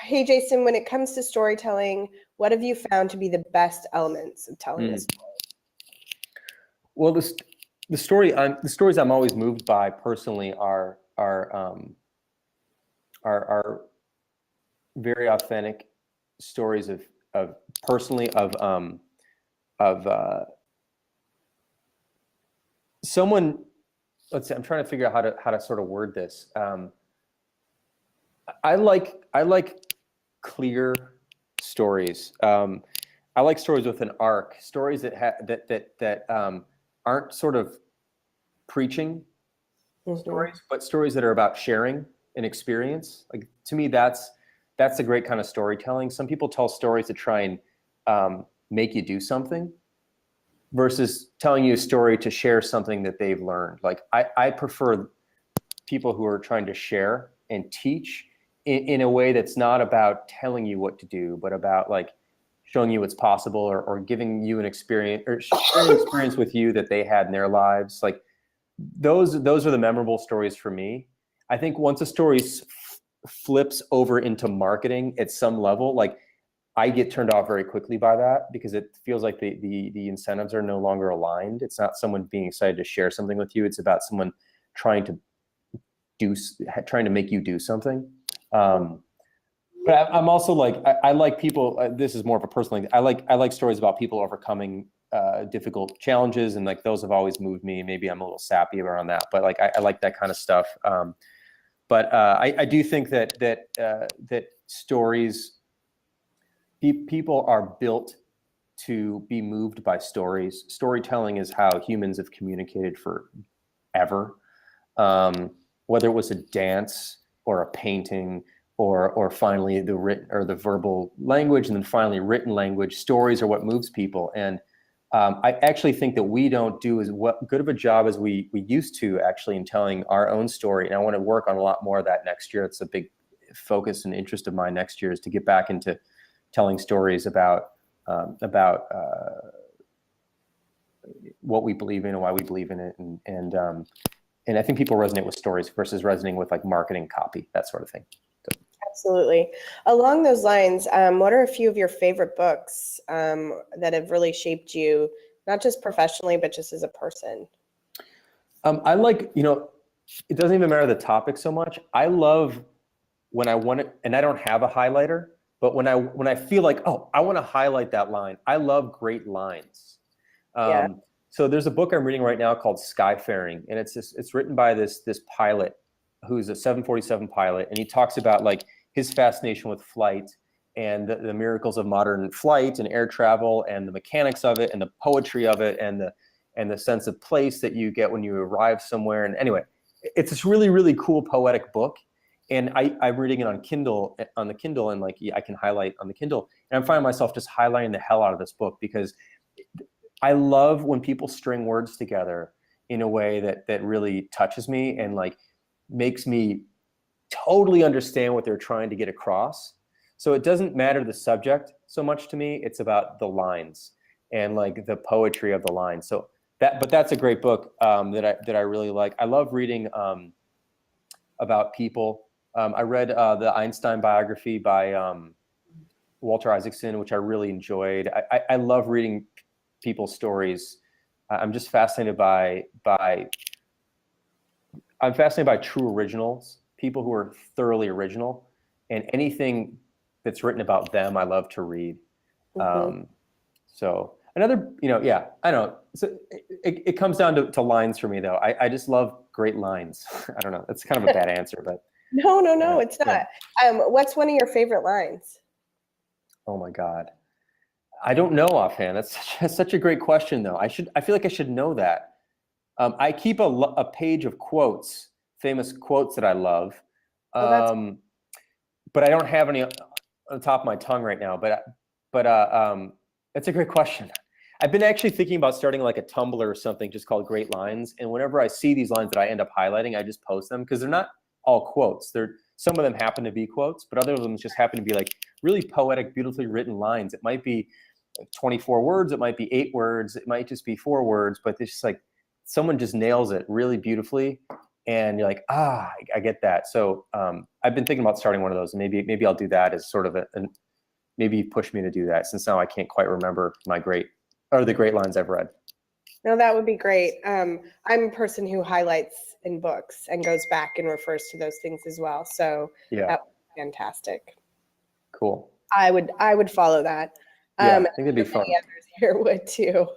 Hey, Jason, when it comes to storytelling, what have you found to be the best elements of telling this story? Well, the stories I'm always moved by personally are very authentic stories of personally of someone. Let's say I'm trying to figure out how to sort of word this. I like clear stories. I like stories with an arc, stories that aren't sort of preaching stories, but stories that are about sharing an experience. Like, to me, that's a great kind of storytelling. Some people tell stories to try and make you do something, versus telling you a story to share something that they've learned. Like, I prefer people who are trying to share and teach in a way that's not about telling you what to do, but about like showing you what's possible, or giving you an experience, or sharing an experience with you that they had in their lives. Like, those are the memorable stories for me. I think once a story flips over into marketing at some level, like, I get turned off very quickly by that, because it feels like the incentives are no longer aligned. It's not someone being excited to share something with you. It's about someone trying to make you do something. But I'm also like, I like people. This is more of a personal thing. I like stories about people overcoming difficult challenges, and like, those have always moved me. Maybe I'm a little sappy around that, but like, I like that kind of stuff. But I do think that stories, people are built to be moved by stories. Storytelling is how humans have communicated forever. Whether it was a dance or a painting, or finally the written or the verbal language, and then finally written language, stories are what moves people. And I actually think that we don't do as good of a job as we used to, actually, in telling our own story. And I want to work on a lot more of that next year. It's a big focus and interest of mine next year, is to get back into telling stories about what we believe in and why we believe in it. And I think people resonate with stories versus resonating with like marketing copy, that sort of thing. So. Absolutely. Along those lines, what are a few of your favorite books that have really shaped you, not just professionally, but just as a person? I like, it doesn't even matter the topic so much. I love when I want it, and I don't have a highlighter, but when I feel like, oh, I want to highlight that line. I love great lines. Yeah. So there's a book I'm reading right now called Skyfaring, and it's written by this pilot who's a 747 pilot, and he talks about like his fascination with flight, and the miracles of modern flight and air travel, and the mechanics of it, and the poetry of it, and the sense of place that you get when you arrive somewhere. And anyway, it's this really, really cool poetic book. And I'm reading it on the Kindle, and like, I can highlight on the Kindle, and I'm finding myself just highlighting the hell out of this book, because I love when people string words together in a way that really touches me, and like makes me totally understand what they're trying to get across. So it doesn't matter the subject so much to me. It's about the lines and like the poetry of the lines. So that's a great book that I really like. I love reading about people. I read the Einstein biography by Walter Isaacson, which I really enjoyed. I love reading people's stories. I'm just fascinated by true originals, people who are thoroughly original, and anything that's written about them, I love to read. So another, I don't know. So it comes down to lines for me, though. I just love great lines. I don't know. That's kind of a bad answer, but. No, it's not. Yeah. What's one of your favorite lines? Oh my God. I don't know offhand. That's such a great question, though. I feel like I should know that. I keep a page of quotes, famous quotes that I love, but I don't have any on the top of my tongue right now. But it's a great question. I've been actually thinking about starting like a Tumblr or something just called Great Lines. And whenever I see these lines that I end up highlighting, I just post them, because they're not all quotes. Some of them happen to be quotes, but other of them just happen to be like really poetic, beautifully written lines. It might be 24 words, it might be 8 words, it might just be 4 words, but it's just like someone just nails it really beautifully. and you're like, I get that. So I've been thinking about starting one of those, and maybe I'll do that as sort of maybe push me to do that, since now I can't quite remember the great lines I've read. No, that would be great. I'm a person who highlights in books and goes back and refers to those things as well. So Yeah, that would be fantastic. cool. I would follow that. Yeah, And I think it'd be I'm sure fun. many others here would too.